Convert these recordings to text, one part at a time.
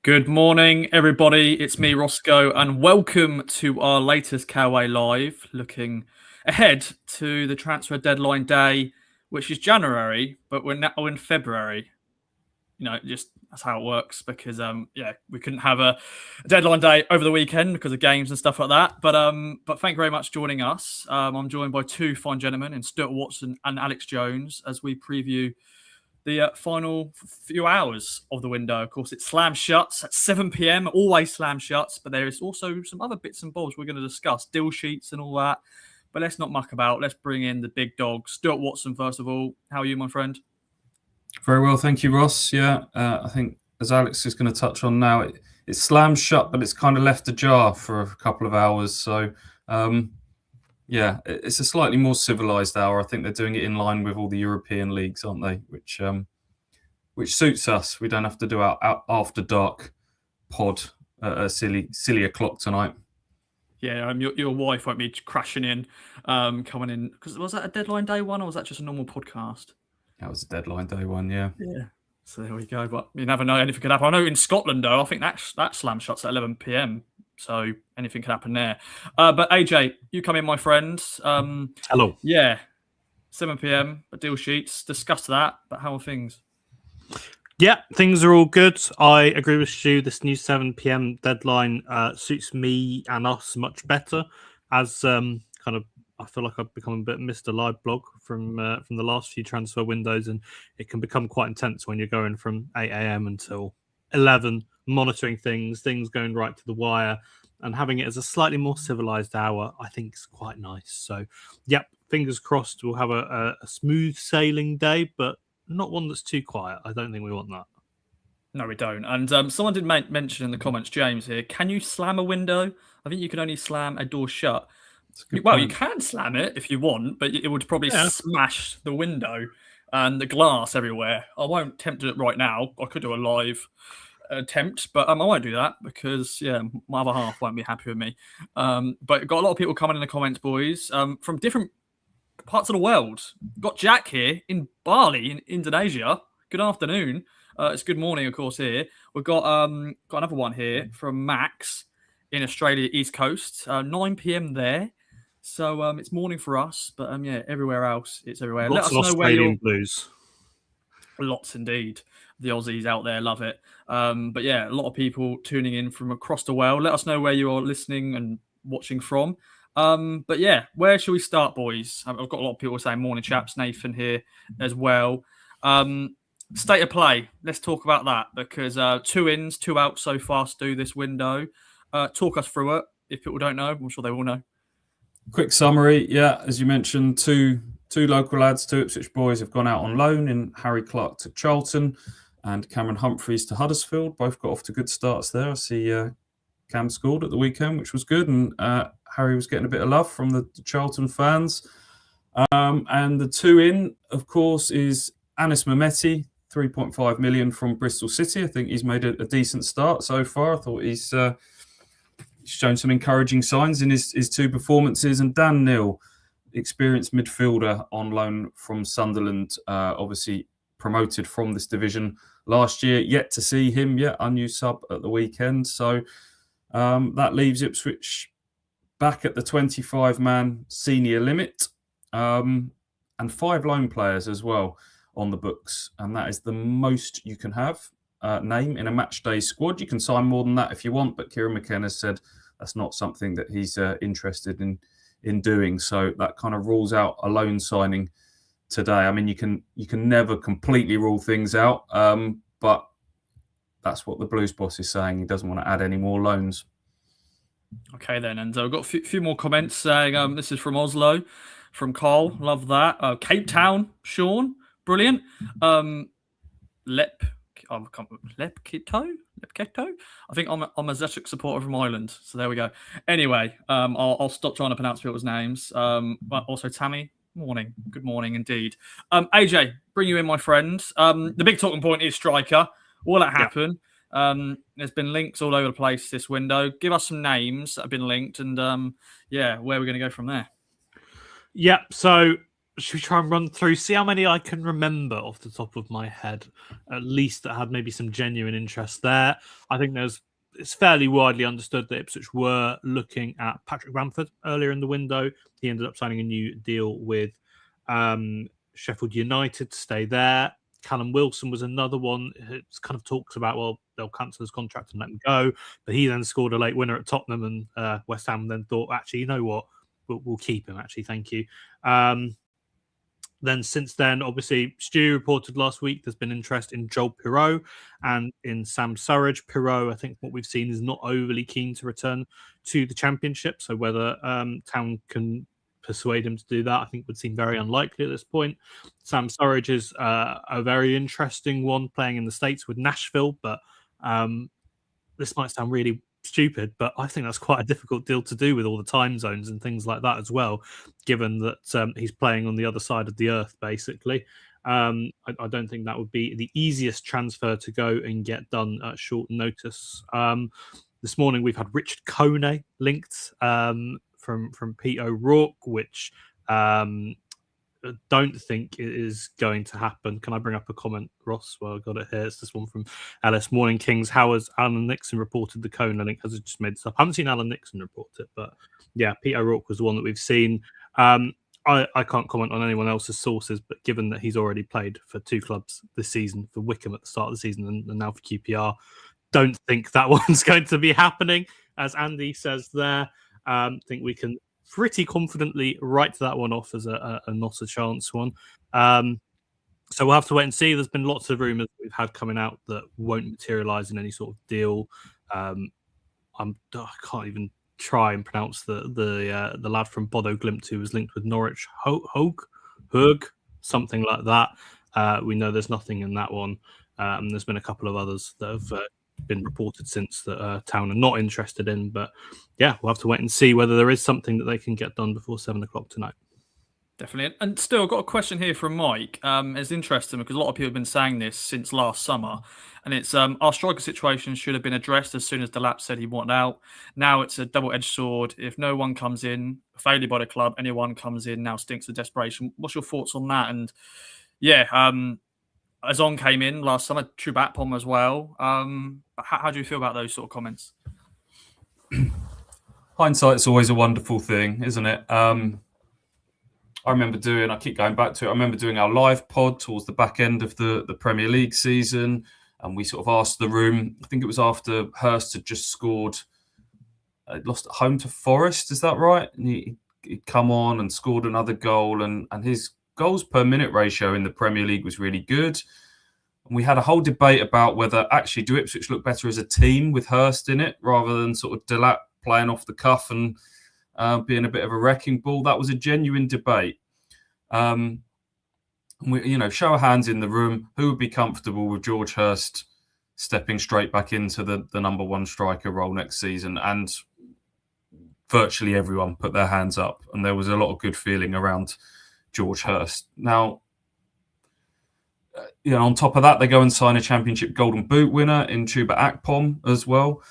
Good morning, everybody. It's me, Roscoe, and welcome to our latest KOA Live, looking ahead to the transfer deadline day, which is January, but we're now in February. Just that's how it works because we couldn't have a deadline day over the weekend because of games and stuff like that. But thank you very much for joining us. I'm joined by two fine gentlemen in Stuart Watson and Alex Jones as we preview the final few hours of the window. Of course, it slams shuts at 7 p.m, always slam shuts, but there is also some other bits and bobs we're going to discuss, deal sheets and all that. But let's not muck about. Let's bring in the big dog. Stuart Watson, first of all. How are you, my friend? Very well, thank you, Ross. Yeah, I think as Alex is going to touch on now, it slams shut, but it's kind of left ajar for a couple of hours. So, it's a slightly more civilized hour. I think they're doing it in line with all the European leagues, aren't they? Which suits us. We don't have to do our after dark pod at a silly o'clock tonight. Yeah, your wife won't be crashing in, coming in. Because was that a deadline day one, or was that just a normal podcast? That was a deadline day one, yeah. Yeah. So there we go. But you never know, anything could happen. I know in Scotland, though, I think that slam shuts at 11 p.m. So anything could happen there. But AJ, you come in, my friend. Hello. Yeah, 7 p.m. Deal sheets. Discuss that. But how are things? Yeah, things are all good. I agree with Stu. This new 7 p.m. deadline suits me and us much better. As I feel like I've become a bit Mr. Live Blog from the last few transfer windows, and it can become quite intense when you're going from 8 a.m. until 11, monitoring things going right to the wire, and having it as a slightly more civilized hour, I think is quite nice. So, yep, fingers crossed we'll have a smooth sailing day, but not one that's too quiet. I don't think we want that. No, we don't. And someone did mention in the comments, James here, can you slam a window? I think you can only slam a door shut. Well, you can slam it if you want, but it would probably smash the window and the glass everywhere. I won't attempt it right now. I could do a live attempt, but I won't do that because, my other half won't be happy with me. But got a lot of people coming in the comments, boys, from different parts of the world. Got Jack here in Bali, in Indonesia. Good afternoon. It's good morning, of course, here. We've got another one here from Max in Australia, East Coast. 9 p.m. there. So it's morning for us, but everywhere else, it's everywhere. Lots of Australian blues. Lots indeed. The Aussies out there love it. But a lot of people tuning in from across the world. Let us know where you are listening and watching from. Where should we start, boys? I've got a lot of people saying morning, chaps. Nathan here as well. State of play. Let's talk about that because 2 ins, 2 outs so far, Stu, this window. Talk us through it. If people don't know, I'm sure they will know. Quick summary, as you mentioned, two local lads, 2 Ipswich boys have gone out on loan in Harry Clark to Charlton and Cameron Humphreys to Huddersfield. Both got off to good starts there. I see Cam scored at the weekend, which was good, and Harry was getting a bit of love from the Charlton fans. And the 2 in, of course, is Anis Mehmeti, 3.5 million from Bristol City. I think he's made a decent start so far. I thought he's shown some encouraging signs in his 2 performances. And Dan Neil, experienced midfielder on loan from Sunderland, obviously promoted from this division last year. Yet to see him, unused sub at the weekend. So that leaves Ipswich back at the 25-man senior limit, and 5 loan players as well on the books. And that is the most you can have. Name in a match day squad. You can sign more than that if you want, but Kieran McKenna said that's not something that he's interested in doing. So that kind of rules out a loan signing today. I mean, you can never completely rule things out, but that's what the Blues boss is saying. He doesn't want to add any more loans. Okay, then. And I've got a few more comments saying this is from Oslo, from Carl. Love that. Cape Town, Sean. Brilliant. Lepketo? I think I'm a Zetic supporter from Ireland, so there we go. Anyway, I'll stop trying to pronounce people's names. But also Tammy, morning. Good morning indeed. AJ, bring you in, my friend. The big talking point is striker. Will it happen? There's been links all over the place this window. Give us some names that have been linked and where we're going to go from there. Yeah, so should we try and run through, see how many I can remember off the top of my head, at least that had maybe some genuine interest there. I think it's fairly widely understood that Ipswich were looking at Patrick Bamford earlier in the window. He ended up signing a new deal with Sheffield United to stay there. Callum Wilson was another one. It's kind of talks about, well, they'll cancel his contract and let him go. But he then scored a late winner at Tottenham, and West Ham then thought, actually, you know what? We'll keep him, actually. Thank you. Then since then, obviously, Stu reported last week there's been interest in Joel Pirot and in Sam Surridge. Pirot, I think what we've seen is not overly keen to return to the Championship. So whether Town can persuade him to do that, I think would seem very unlikely at this point. Sam Surridge is a very interesting one, playing in the States with Nashville, but this might sound really stupid, but I think that's quite a difficult deal to do with all the time zones and things like that as well, given that he's playing on the other side of the earth, basically. I don't think that would be the easiest transfer to go and get done at short notice. This morning we've had Richard Kone linked from Pete O'Rourke, which don't think it is going to happen. Can I bring up a comment, Ross? Well, I got it here. It's this one from Ellis. Morning Kings. How has Alan Nixon reported the Kone link? Has it just made this up? I haven't seen Alan Nixon report it, but yeah, Pete O'Rourke was the one that we've seen. I can't comment on anyone else's sources, but given that he's already played for 2 clubs this season, for Wickham at the start of the season and now for QPR, don't think that one's going to be happening. As Andy says there, think we can pretty confidently write that one off as a not a chance one. So we'll have to wait and see. There's been lots of rumours we've had coming out that won't materialise in any sort of deal. I can't even try and pronounce the lad from Bodo Glimt who was linked with Norwich, Hug, something like that. We know there's nothing in that one. There's been a couple of others that have been reported since that Town are not interested in, but yeah, we'll have to wait and see whether there is something that they can get done before 7:00 tonight. Definitely. And still, got a question here from Mike. It's interesting because a lot of people have been saying this since last summer, and it's our striker situation should have been addressed as soon as Delap said he wanted out. Now it's a double-edged sword. If no one comes in, failure by the club, anyone comes in now stinks of desperation. What's your thoughts on that? And yeah, Azon came in last summer, Trubatpom as well. How do you feel about those sort of comments? Hindsight's always a wonderful thing, isn't it? I remember I keep going back to it, I remember doing our live pod towards the back end of the Premier League season, and we sort of asked the room, I think it was after Hurst had just scored, lost at home to Forest, is that right? And he'd come on and scored another goal, and his goals per minute ratio in the Premier League was really good. And we had a whole debate about whether actually do Ipswich look better as a team with Hurst in it rather than sort of Delap playing off the cuff and being a bit of a wrecking ball. That was a genuine debate. Show of hands in the room, who would be comfortable with George Hurst stepping straight back into the number 1 striker role next season? And virtually everyone put their hands up, and there was a lot of good feeling around George Hurst. Now, on top of that, they go and sign a Championship Golden Boot winner in Trubatpom as well.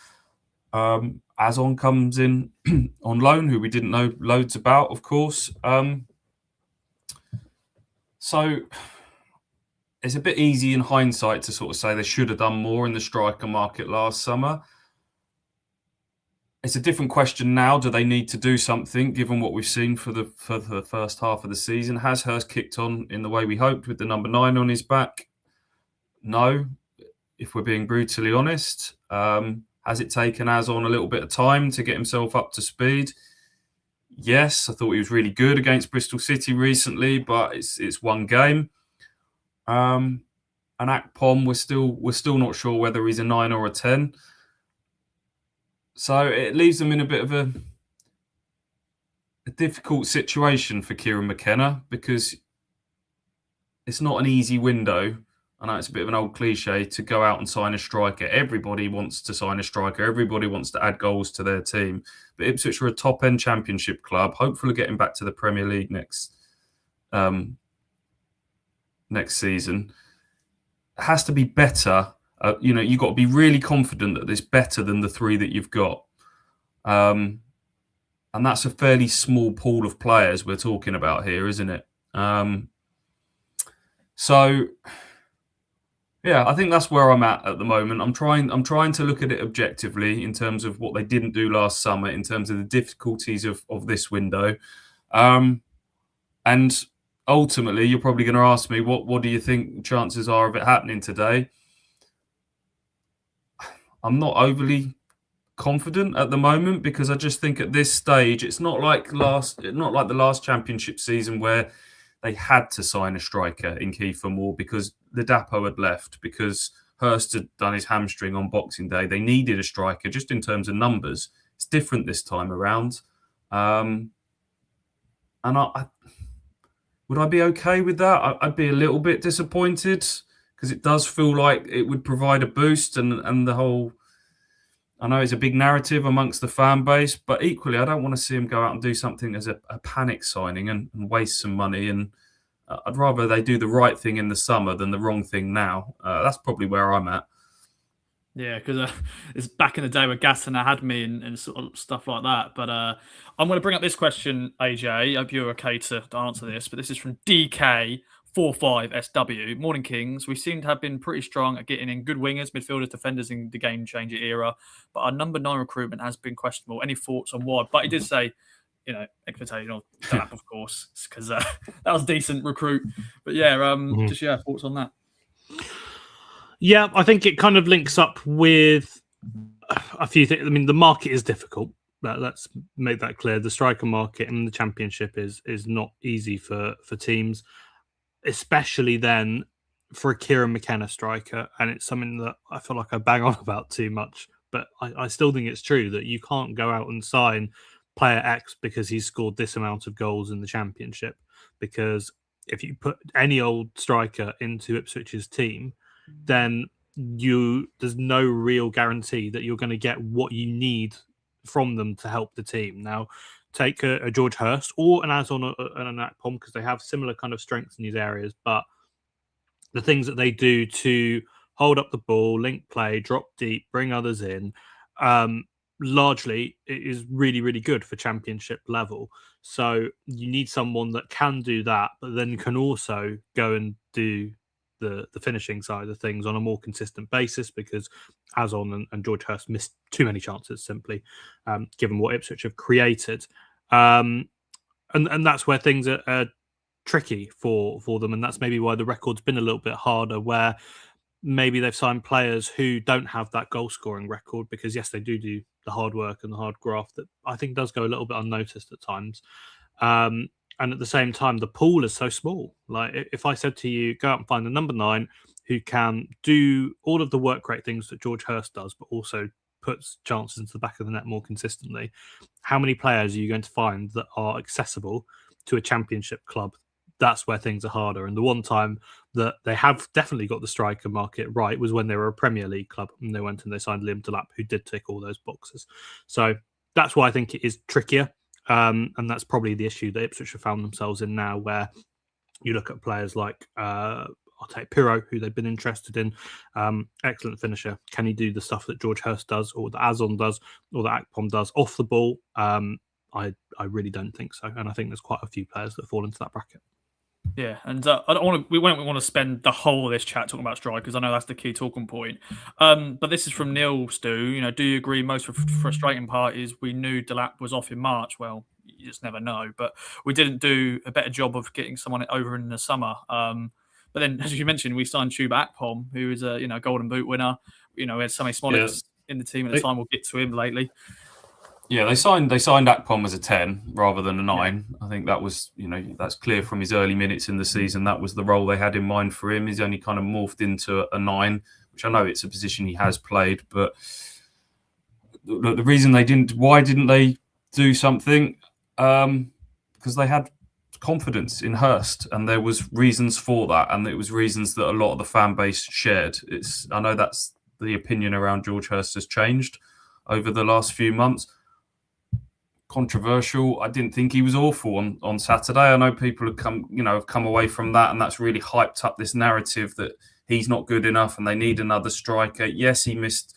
Azon comes in on loan, who we didn't know loads about, of course. So it's a bit easy in hindsight to sort of say they should have done more in the striker market last summer. It's a different question now. Do they need to do something, given what we've seen for the first half of the season? Has Hurst kicked on in the way we hoped with the number 9 on his back? No, if we're being brutally honest. Has it taken Azon a little bit of time to get himself up to speed? Yes, I thought he was really good against Bristol City recently, but it's one game. And Akpom, we're still not sure whether he's a 9 or a 10. So it leaves them in a bit of a difficult situation for Kieran McKenna, because it's not an easy window. I know it's a bit of an old cliche to go out and sign a striker. Everybody wants to sign a striker. Everybody wants to add goals to their team. But Ipswich are a top-end Championship club, hopefully getting back to the Premier League next season. It has to be better. You've got to be really confident that it's better than the 3 that you've got. And that's a fairly small pool of players we're talking about here, isn't it? So, yeah, I think that's where I'm at the moment. I'm trying to look at it objectively in terms of what they didn't do last summer, in terms of the difficulties of this window. And ultimately, you're probably going to ask me, what do you think chances are of it happening today? I'm not overly confident at the moment, because I just think at this stage it's not like the last championship season where they had to sign a striker in Kiefer Moore because the Dapo had left, because Hurst had done his hamstring on Boxing Day. They needed a striker just in terms of numbers. It's different this time around. And would I be okay with that? I'd be a little bit disappointed, because it does feel like it would provide a boost, and the whole, I know it's a big narrative amongst the fan base, but equally, I don't want to see him go out and do something as a panic signing and waste some money. And I'd rather they do the right thing in the summer than the wrong thing now. That's probably where I'm at. Yeah, because it's back in the day where Gassner had me and sort of stuff like that. But I'm going to bring up this question, AJ. I hope you're okay to answer this. But this is from DK45SW. Morning, Kings. We seem to have been pretty strong at getting in good wingers, midfielders, defenders in the game changer era. But our number 9 recruitment has been questionable. Any thoughts on why? But he did say, expectation of Delap, of course, because that was a decent recruit. But yeah, just thoughts on that. Yeah, I think it kind of links up with a few things. I mean, the market is difficult. Let's make that clear. The striker market in the Championship is not easy for teams, especially then for a Kieran McKenna striker. And it's something that I feel like I bang on about too much. But I still think it's true that you can't go out and sign player X because he's scored this amount of goals in the Championship. Because if you put any old striker into Ipswich's team, then there's no real guarantee that you're going to get what you need from them to help the team. Now, take a George Hurst or an Azon and an Akpom, because they have similar kind of strengths in these areas, but the things that they do to hold up the ball, link play, drop deep, bring others in, largely it is really, really good for Championship level. So you need someone that can do that, but then can also go and do the finishing side of things on a more consistent basis, because Azon and George Hurst missed too many chances simply, given what Ipswich have created. And that's where things are tricky for them. And that's maybe why the record's been a little bit harder, where maybe they've signed players who don't have that goal scoring record, because yes, they do the hard work and the hard graft that I think does go a little bit unnoticed at times. And at the same time, the pool is so small. Like, if I said to you, go out and find a number 9 who can do all of the work rate things that George Hurst does, but also puts chances into the back of the net more consistently, how many players are you going to find that are accessible to a Championship club? That's where things are harder. And the one time that they have definitely got the striker market right was when they were a Premier League club, and they went and they signed Liam Delap, who did tick all those boxes. So that's why I think it is trickier. And that's probably the issue that Ipswich have found themselves in now, where you look at players like, I'll take Pirro, who they've been interested in. Excellent finisher. Can he do the stuff that George Hurst does, or that Azon does, or that Akpom does off the ball? I really don't think so. And I think there's quite a few players that fall into that bracket. Yeah, and we won't want to spend the whole of this chat talking about strikers. I know that's the key talking point. But this is from Neil Stu. Do you agree most frustrating part is we knew Delap was off in March? Well, you just never know. But we didn't do a better job of getting someone over in the summer. But then, as you mentioned, we signed Stuart Akpom, who is a Golden Boot winner. We had Sammi Szmodics in the team at the time. We'll get to him lately. Yeah, they signed Akpom as a 10 rather than a 9. I think that was, that's clear from his early minutes in the season. That was the role they had in mind for him. He's only kind of morphed into a 9, which I know it's a position he has played. But the reason why didn't they do something? Because they had confidence in Hurst, and there was reasons for that, and it was reasons that a lot of the fan base shared. I know that's the opinion around George Hurst has changed over the last few months. Controversial. I didn't think he was awful on Saturday. I know people have come away from that, and that's really hyped up this narrative that he's not good enough and they need another striker. Yes, he missed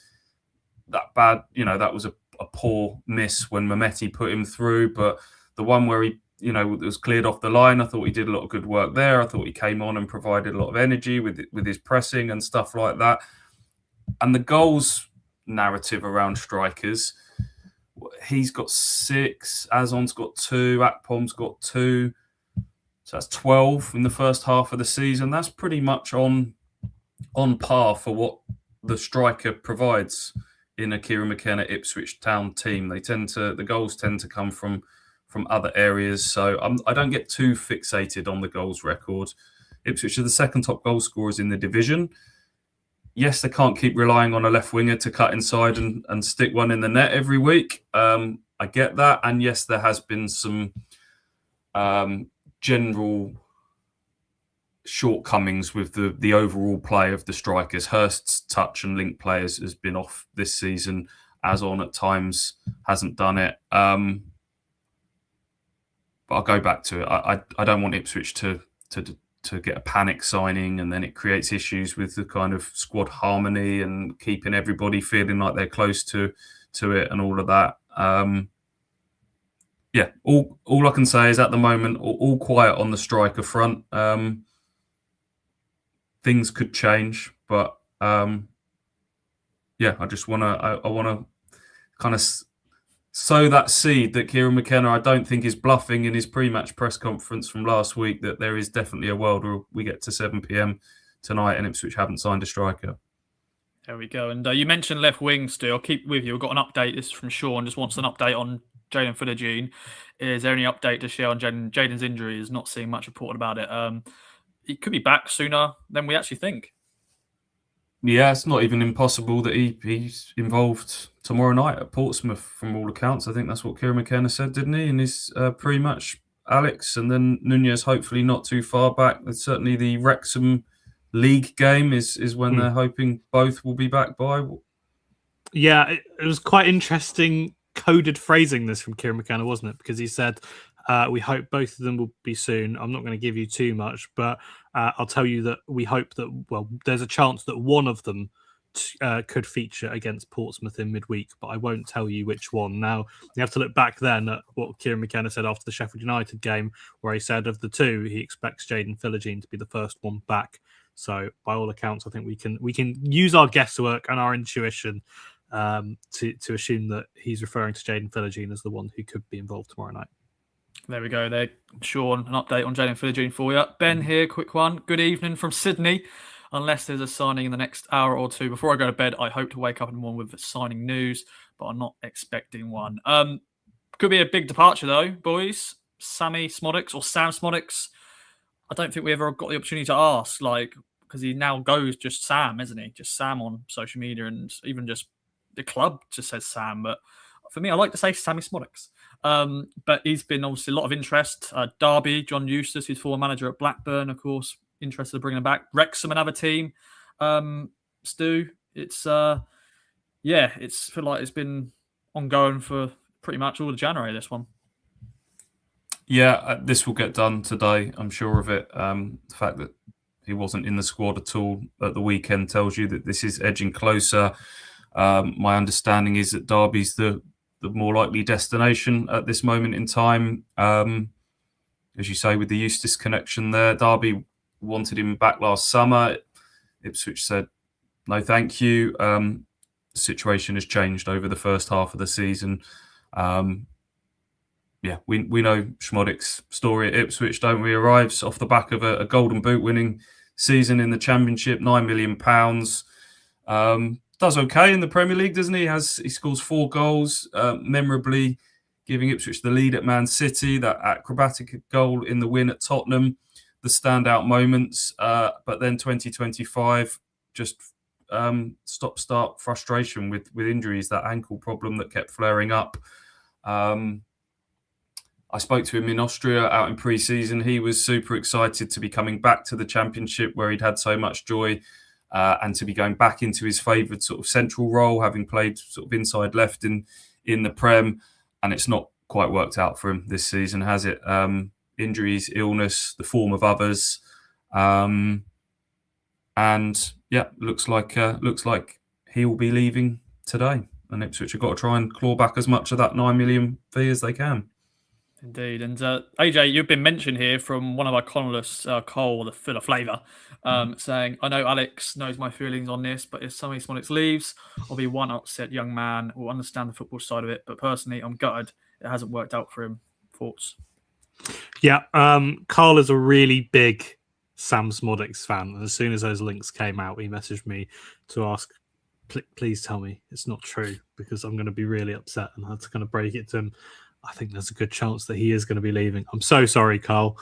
that bad. That was a poor miss when Mehmeti put him through, but the one where he was cleared off the line. I thought he did a lot of good work there. I thought he came on and provided a lot of energy with his pressing and stuff like that. And the goals narrative around strikers, he's got 6, Azon's got 2, Akpom's got 2. So that's 12 in the first half of the season. That's pretty much on par for what the striker provides in a Kieran McKenna Ipswich Town team. The goals tend to come from other areas. So I don't get too fixated on the goals record. Ipswich are the second top goal scorers in the division. Yes, they can't keep relying on a left winger to cut inside and stick one in the net every week. I get that. And yes, there has been some general shortcomings with the overall play of the strikers. Hurst's touch and link players has been off this season. Azon at times hasn't done it. But I'll go back to it. I don't want Ipswich to get a panic signing and then it creates issues with the kind of squad harmony and keeping everybody feeling like they're close to it and all of that. All I can say is at the moment, all quiet on the striker front. Things could change, but I just want to kind of sow that seed that Kieran McKenna, I don't think, is bluffing in his pre-match press conference from last week, that there is definitely a world where we get to 7 p.m. tonight and Ipswich haven't signed a striker. There we go. And you mentioned left wing, Stu. I'll keep with you. We've got an update. This is from Sean. Just wants an update on Jaden Philogene. Is there any update to share on Jaden's injury? Is not seeing much reported about it. He could be back sooner than we actually think. Yeah, it's not even impossible that he's involved tomorrow night at Portsmouth, from all accounts. I think that's what Kieran McKenna said, didn't he, in his pre-match, Alex? And then Nunez, hopefully not too far back. Certainly the Wrexham League game is when they're hoping both will be back by. Yeah, it was quite interesting coded phrasing this from Kieran McKenna, wasn't it? Because he said, we hope both of them will be soon. I'm not going to give you too much, but I'll tell you that we hope that, there's a chance that one of them could feature against Portsmouth in midweek, but I won't tell you which one. Now, you have to look back then at what Kieran McKenna said after the Sheffield United game, where he said of the two, he expects Jaden Philogene to be the first one back. So by all accounts, I think we can use our guesswork and our intuition to assume that he's referring to Jaden Philogene as the one who could be involved tomorrow night. There we go. There, Sean, an update on Jaden Philogene for you. Ben here, quick one. Good evening from Sydney. Unless there's a signing in the next hour or two before I go to bed, I hope to wake up in the morning with signing news, but I'm not expecting one. Could be a big departure though, boys. Sammi Szmodics or Sam Szmodics. I don't think we ever got the opportunity to ask, because he now goes just Sam, isn't he? Just Sam on social media, and even just the club just says Sam. But for me, I like to say Sammi Szmodics. But he's been obviously a lot of interest. Derby, John Eustace, who's former manager at Blackburn, of course, interested in bringing him back. Wrexham, another team. Stu, it's feel like it's been ongoing for pretty much all of January, this one. Yeah, this will get done today, I'm sure of it. The fact that he wasn't in the squad at all at the weekend tells you that this is edging closer. My understanding is that Derby's the more likely destination at this moment in time. As you say, with the Eustace connection there, Derby wanted him back last summer. Ipswich said, no, thank you. The situation has changed over the first half of the season. We know Szmodic's story at Ipswich, don't we? Arrives off the back of a Golden Boot winning season in the Championship, £9 million. Does okay in the Premier League, doesn't he? He scores 4 goals, memorably giving Ipswich the lead at Man City, that acrobatic goal in the win at Tottenham, the standout moments. But then 2025, just stop-start frustration with injuries, that ankle problem that kept flaring up. I spoke to him in Austria out in pre-season. He was super excited to be coming back to the Championship where he'd had so much joy. And to be going back into his favoured sort of central role, having played sort of inside left in the Prem, and it's not quite worked out for him this season, has it? Injuries, illness, the form of others, and looks like he will be leaving today. And Ipswich have got to try and claw back as much of that 9 million fee as they can. Indeed. And AJ, you've been mentioned here from one of our columnists, Cole, the Fuller Flavour, saying, I know Alex knows my feelings on this, but if Sammi Szmodics leaves, I'll be one upset young man who will understand the football side of it. But personally, I'm gutted it hasn't worked out for him. Thoughts? Yeah, Carl is a really big Sam Szmodics fan. And as soon as those links came out, he messaged me to ask, please tell me it's not true, because I'm going to be really upset. And I had to kind of break it to him. I think there's a good chance that he is going to be leaving. I'm so sorry, Carl.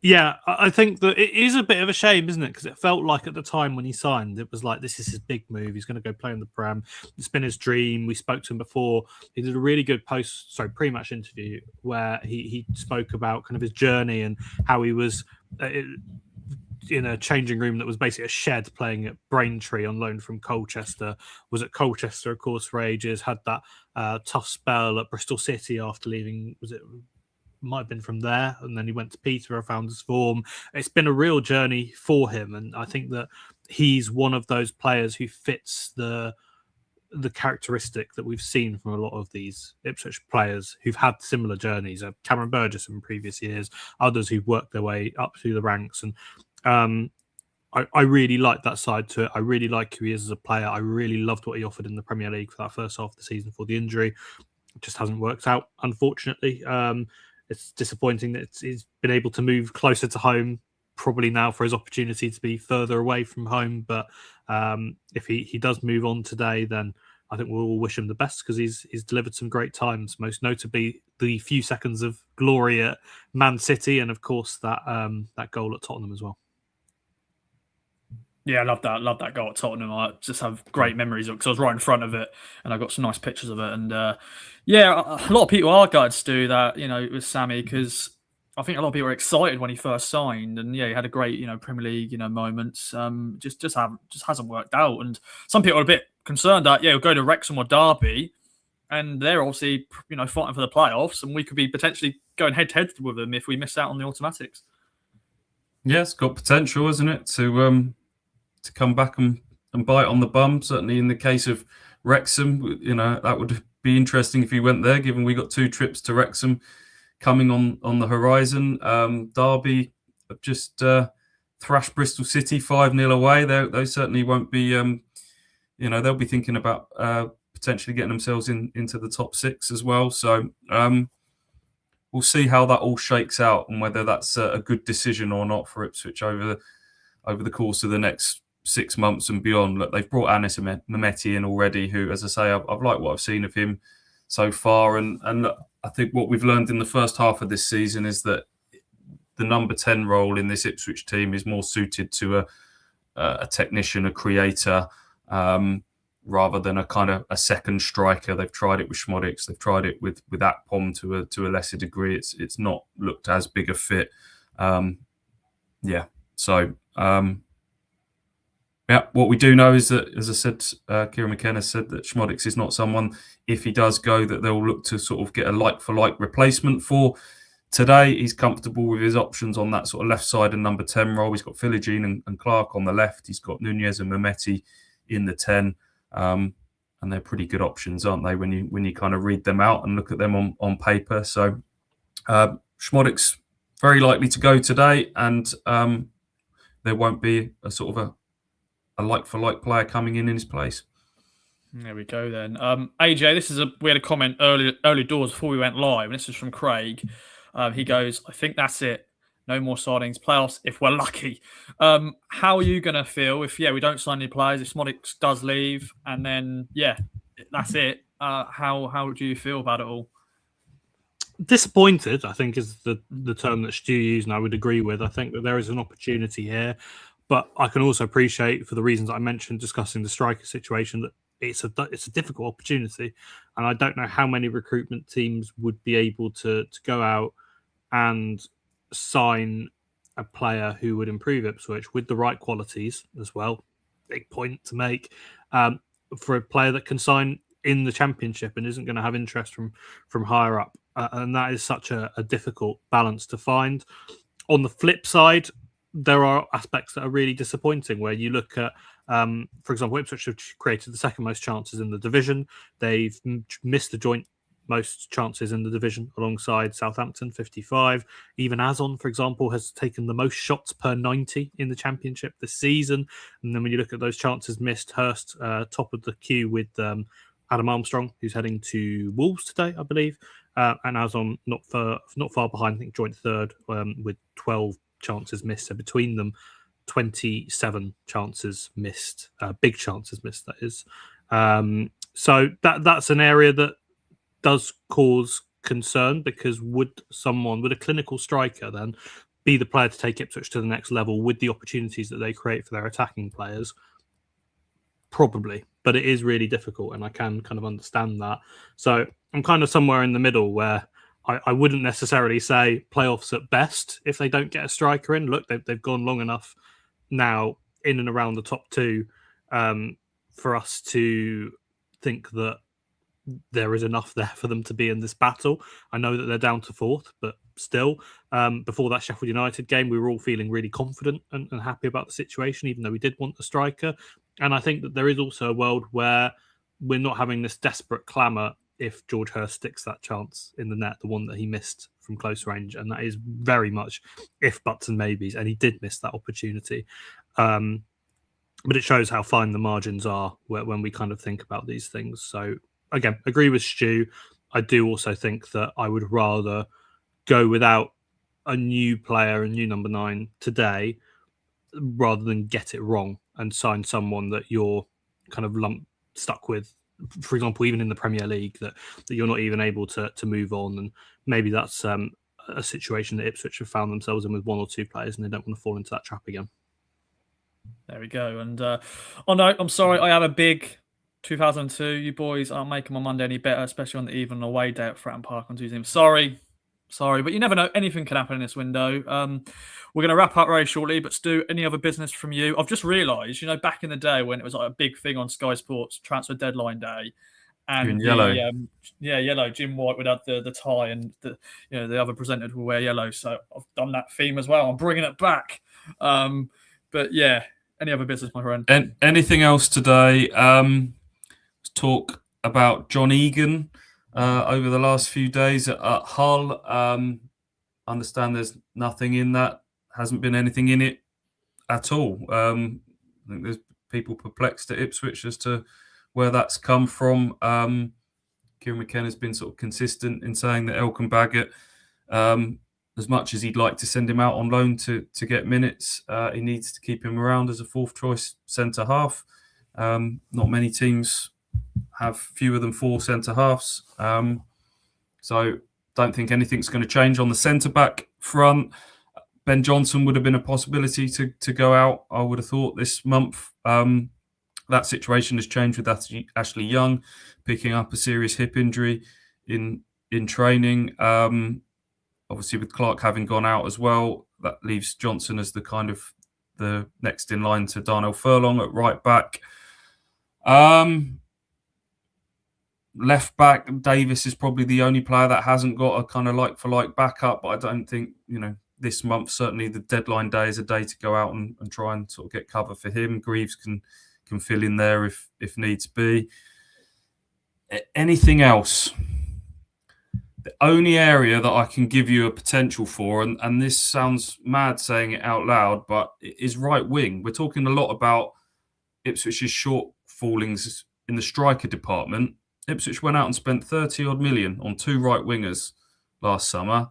Yeah, I think that it is a bit of a shame, isn't it? Because it felt like at the time when he signed, it was like, this is his big move. He's going to go play in the Prem. It's been his dream. We spoke to him before. He did a really good pre-match interview where he spoke about kind of his journey and how he was in a changing room that was basically a shed, playing at Braintree on loan from Colchester. Was at Colchester, of course, for ages. Had that tough spell at Bristol City after leaving. Might have been from there, and then he went to Peterborough, found his form. It's been a real journey for him, and I think that he's one of those players who fits the characteristic that we've seen from a lot of these Ipswich players who've had similar journeys. Cameron Burgess in previous years, others who've worked their way up through the ranks, and I really like that side to it. I really like who he is as a player. I really loved what he offered in the Premier League for that first half of the season before the injury. It just hasn't worked out, unfortunately. It's disappointing that he's been able to move closer to home, probably now for his opportunity to be further away from home. But if he does move on today, then I think we'll all wish him the best, because he's delivered some great times, most notably the few seconds of glory at Man City, and of course that goal at Tottenham as well. Yeah, I love that. Love that goal at Tottenham. I just have great memories of it because I was right in front of it, and I got some nice pictures of it. And yeah, a lot of people are gutted to do that, with Sammy, because I think a lot of people were excited when he first signed, and yeah, he had a great, Premier League, moments. Just hasn't worked out, and some people are a bit concerned that he'll go to Wrexham or Derby, and they're obviously, fighting for the playoffs, and we could be potentially going head to head with them if we miss out on the automatics. Yeah, it's got potential, isn't it, to come back and bite on the bum. Certainly in the case of Wrexham, that would be interesting if he went there, given we got 2 trips to Wrexham coming on the horizon. Derby just thrashed Bristol City 5-0 away. They certainly won't be, they'll be thinking about potentially getting themselves into the top 6 as well. So we'll see how that all shakes out and whether that's a good decision or not for Ipswich over the course of the next 6 months and beyond. Look, they've brought Anis Mehmeti in already, who, as I say, I've liked what I've seen of him so far. And look, I think what we've learned in the first half of this season is that the number 10 role in this Ipswich team is more suited to a technician, a creator, rather than a kind of a second striker. They've tried it with Szmodics, they've tried it with Akpom to a lesser degree. It's not looked as big a fit. What we do know is that, as I said, Kieran McKenna said that Szmodics is not someone, if he does go, that they'll look to sort of get a like-for-like replacement for. Today, he's comfortable with his options on that sort of left side and number 10 role. He's got Philogene and Clark on the left. He's got Nunez and Mehmeti in the 10. And they're pretty good options, aren't they, when you kind of read them out and look at them on paper. So Szmodics very likely to go today, and there won't be a sort of a like-for-like player coming in his place. There we go then. AJ, we had a comment early doors before we went live, and this is from Craig. He goes, I think that's it. No more signings, playoffs if we're lucky. How are you going to feel if, we don't sign any players, if Szmodics does leave, and then, that's it? How do you feel about it all? Disappointed, I think, is the term that Stu used, and I would agree with. I think that there is an opportunity here, but I can also appreciate, for the reasons I mentioned discussing the striker situation, that it's a difficult opportunity, and I don't know how many recruitment teams would be able to go out and sign a player who would improve Ipswich with the right qualities as well. Big point to make, for a player that can sign in the Championship and isn't going to have interest from higher up, and that is such a difficult balance to find. On the flip side, there are aspects that are really disappointing, where you look at, for example, Ipswich have created the second most chances in the division. They've missed the joint most chances in the division alongside Southampton, 55. Even Azon, for example, has taken the most shots per 90 in the Championship this season. And then when you look at those chances missed, Hurst top of the queue with Adam Armstrong, who's heading to Wolves today, I believe. And Azon not far behind, I think joint third with 12 chances missed. So between them, 27 chances missed, big chances missed, that is. So that's an area that does cause concern, because would a clinical striker then be the player to take Ipswich to the next level with the opportunities that they create for their attacking players? Probably, but it is really difficult, and I can kind of understand that. So I'm kind of somewhere in the middle where I wouldn't necessarily say playoffs at best if they don't get a striker in. Look, they've gone long enough now in and around the top two for us to think that there is enough there for them to be in this battle. I know that they're down to fourth, but still, before that Sheffield United game, we were all feeling really confident and happy about the situation, even though we did want the striker. And I think that there is also a world where we're not having this desperate clamour if George Hurst sticks that chance in the net, the one that he missed from close range. And that is very much if, buts and maybes. And he did miss that opportunity. But it shows how fine the margins are when we kind of think about these things. So again, agree with Stu. I do also think that I would rather go without a new player, a new number 9 today, rather than get it wrong and sign someone that you're kind of stuck with. For example, even in the Premier League, that you're not even able to move on. And maybe that's a situation that Ipswich have found themselves in with 1 or 2 players, and they don't want to fall into that trap again. There we go. And oh no, I'm sorry, I have a big 2002. You boys aren't making my Monday any better, especially on the even away day at Fratton Park on Tuesday. Sorry, but you never know. Anything can happen in this window. We're going to wrap up very shortly, but Stu, any other business from you? I've just realised, back in the day when it was like a big thing on Sky Sports transfer deadline day, and yellow. Yellow. Jim White would have the tie, and the other presenters will wear yellow. So I've done that theme as well. I'm bringing it back. But yeah, any other business, my friend? Anything else today? Let's talk about John Egan. Over the last few days at Hull. Understand there's nothing in that. Hasn't been anything in it at all. I think there's people perplexed at Ipswich as to where that's come from. Kieran McKenna's been sort of consistent in saying that Elkan Baggett, as much as he'd like to send him out on loan to get minutes, he needs to keep him around as a fourth choice centre half. Not many teams have fewer than 4 centre halves. So don't think anything's going to change on the centre back front. Ben Johnson would have been a possibility to go out, I would have thought, this month. That situation has changed with Ashley Young picking up a serious hip injury in training. Obviously, with Clark having gone out as well, that leaves Johnson as the kind of the next in line to Darnell Furlong at right back. Left back, Davis is probably the only player that hasn't got a kind of like-for-like backup, but I don't think, this month, certainly the deadline day is a day to go out and try and sort of get cover for him. Greaves can fill in there if needs be. Anything else? The only area that I can give you a potential for, and this sounds mad saying it out loud, but it is right wing. We're talking a lot about Ipswich's shortfallings in the striker department. Ipswich went out and spent 30-odd million on 2 right wingers last summer.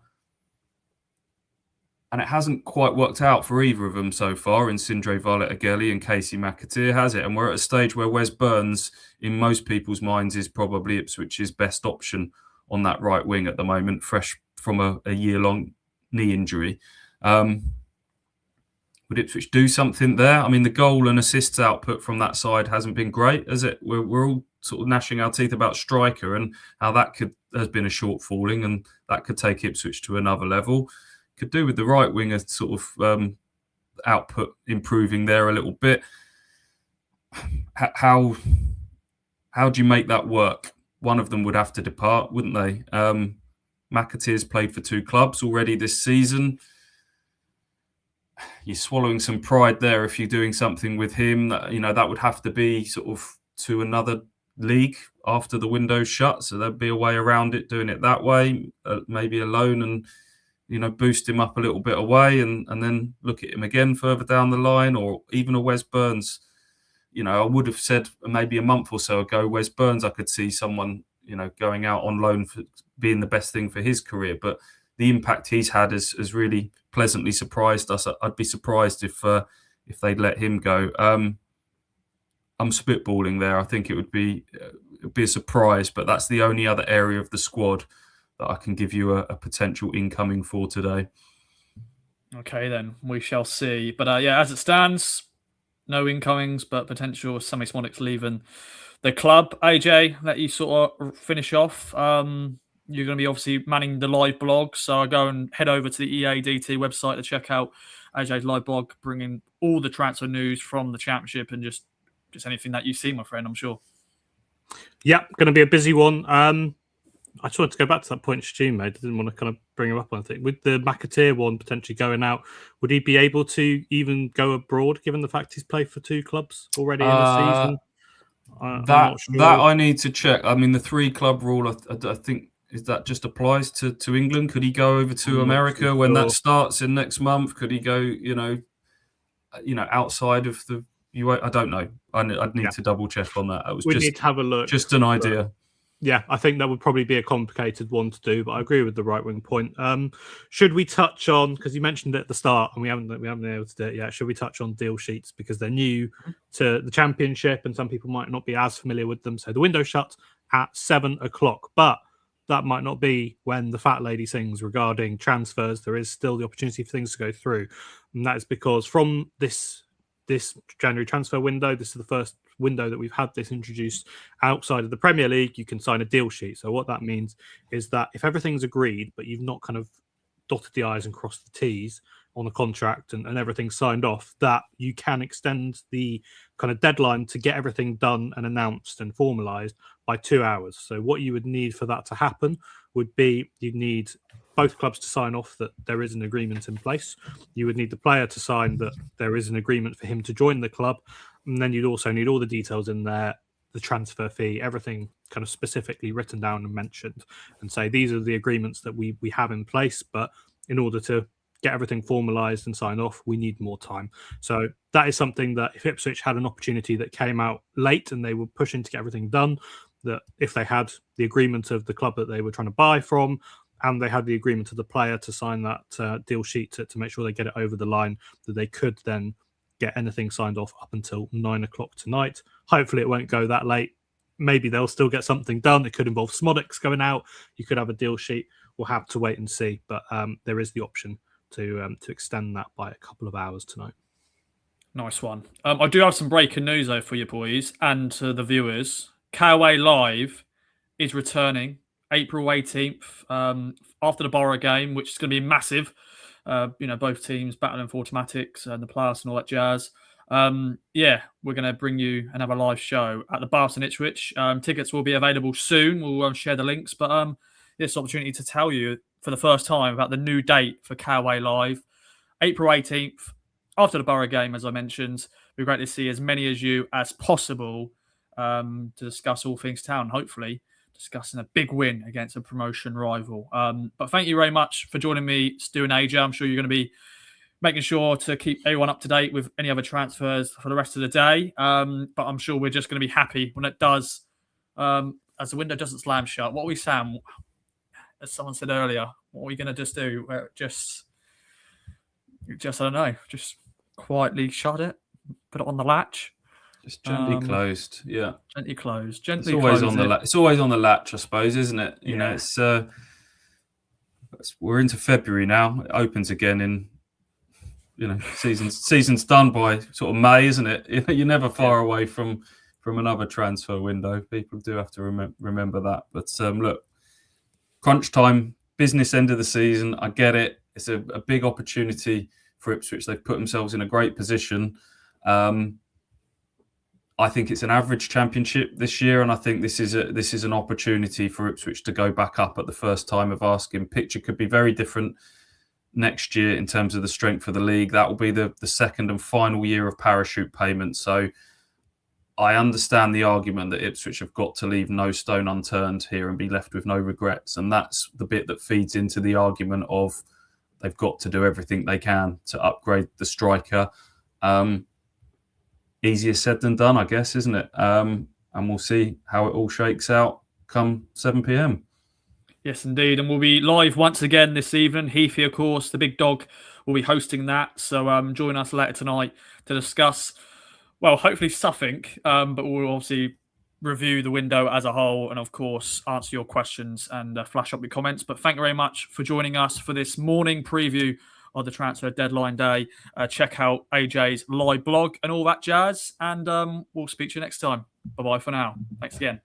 And it hasn't quite worked out for either of them so far in Sindre Varlet-Ageli and Casey McAteer, has it? And we're at a stage where Wes Burns, in most people's minds, is probably Ipswich's best option on that right wing at the moment, fresh from a year-long knee injury. Would Ipswich do something there? I mean, the goal and assists output from that side hasn't been great, has it? We're all sort of gnashing our teeth about striker and how that has been a shortfalling, and that could take Ipswich to another level. Could do with the right winger sort of output improving there a little bit. How do you make that work? One of them would have to depart, wouldn't they? McAteer's played for 2 clubs already this season. You're swallowing some pride there if you're doing something with him. That would have to be sort of to another league after the window's shut. So there'd be a way around it, doing it that way, maybe a loan and, boost him up a little bit away and then look at him again further down the line, or even a Wes Burns. I would have said maybe a month or so ago, Wes Burns, I could see someone, going out on loan for being the best thing for his career. But the impact he's had has really pleasantly surprised us. I'd be surprised if they'd let him go. I'm spitballing there. I think it would be a surprise, but that's the only other area of the squad that I can give you a potential incoming for today. Okay, then we shall see. But as it stands, no incomings, but potential Sammi Szmodics leaving the club. AJ, let you sort of finish off. You're going to be obviously manning the live blog, so I go and head over to the EADT website to check out AJ's live blog, bringing all the transfer news from the Championship and just anything that you see, my friend, I'm sure. Yeah, going to be a busy one. I just wanted to go back to that point Stu made. I didn't want to kind of bring him up on it. With the McAteer one potentially going out, would he be able to even go abroad, given the fact he's played for 2 clubs already in the season? I'm not sure. That I need to check. I mean, the 3-club rule, I think, is that just applies to England? Could he go over to America when that starts in next month? Could he go, outside of the UA? I don't know. I'd need to double check on that. We need to have a look. Just an idea. Yeah, I think that would probably be a complicated one to do, but I agree with the right wing point. Should we touch on, because you mentioned it at the start and we haven't been able to do it yet, should we touch on deal sheets, because they're new to the Championship and some people might not be as familiar with them. So the window shuts at 7 o'clock, but that might not be when the fat lady sings regarding transfers. There is still the opportunity for things to go through, and that is because from this January transfer window, this is the first window that we've had this introduced outside of the Premier League. You can sign a deal sheet. So what that means is that if everything's agreed, but you've not kind of dotted the I's and crossed the T's on a contract and everything's signed off, that you can extend the kind of deadline to get everything done and announced and formalized by 2 hours. So what you would need for that to happen would be you'd need both clubs to sign off that there is an agreement in place. You would need the player to sign that there is an agreement for him to join the club. And then you'd also need all the details in there, the transfer fee, everything kind of specifically written down and mentioned, and say these are the agreements that we have in place. But in order to get everything formalized and sign off, we need more time. So that is something that if Ipswich had an opportunity that came out late and they were pushing to get everything done, that if they had the agreement of the club that they were trying to buy from, and they had the agreement of the player to sign that deal sheet to make sure they get it over the line, that they could then get anything signed off up until 9 o'clock tonight. Hopefully it won't go that late. Maybe they'll still get something done. It could involve Szmodics going out. You could have a deal sheet. We'll have to wait and see. But there is the option to extend that by a couple of hours tonight. Nice one. I do have some breaking news though for you boys and to the viewers. KOA Live is returning April 18th after the Borough game, which is going to be massive. Both teams battling for automatics and the playoffs and all that jazz. We're going to bring you another live show at the Baths in Ipswich. Tickets will be available soon. We'll share the links, but this opportunity to tell you for the first time about the new date for KOA Live, April 18th, after the Borough game, as I mentioned. It'd be great to see as many as you as possible to discuss all things town, hopefully discussing a big win against a promotion rival. But thank you very much for joining me, Stu and AJ. I'm sure you're going to be making sure to keep everyone up to date with any other transfers for the rest of the day. But I'm sure we're just going to be happy when it does, as the window doesn't slam shut. What are we saying? As someone said earlier, what are we going to just do? Just I don't know, just quietly shut it, put it on the latch. Just gently closed, yeah. Gently closed. It's always on the latch. It's always on the latch, I suppose, isn't it? You know, it's we're into February now. It opens again in, season's done by sort of May, isn't it? You're never far away from another transfer window. People do have to remember that. But look, crunch time, business end of the season. I get it. It's a big opportunity for Ipswich. They've put themselves in a great position. I think it's an average championship this year, and I think this is an opportunity for Ipswich to go back up at the first time of asking. Picture could be very different next year in terms of the strength of the league. That will be the second and final year of parachute payments. So I understand the argument that Ipswich have got to leave no stone unturned here and be left with no regrets. And that's the bit that feeds into the argument of they've got to do everything they can to upgrade the striker. Easier said than done, I guess, isn't it? And we'll see how it all shakes out come 7 p.m. Yes, indeed. And we'll be live once again this evening. Heafy, of course, the big dog, will be hosting that. So join us later tonight to discuss, well, hopefully something, but we'll obviously review the window as a whole and, of course, answer your questions and flash up your comments. But thank you very much for joining us for this morning preview of the transfer deadline day. Check out AJ's live blog and all that jazz. And we'll speak to you next time. Bye-bye for now. Thanks again.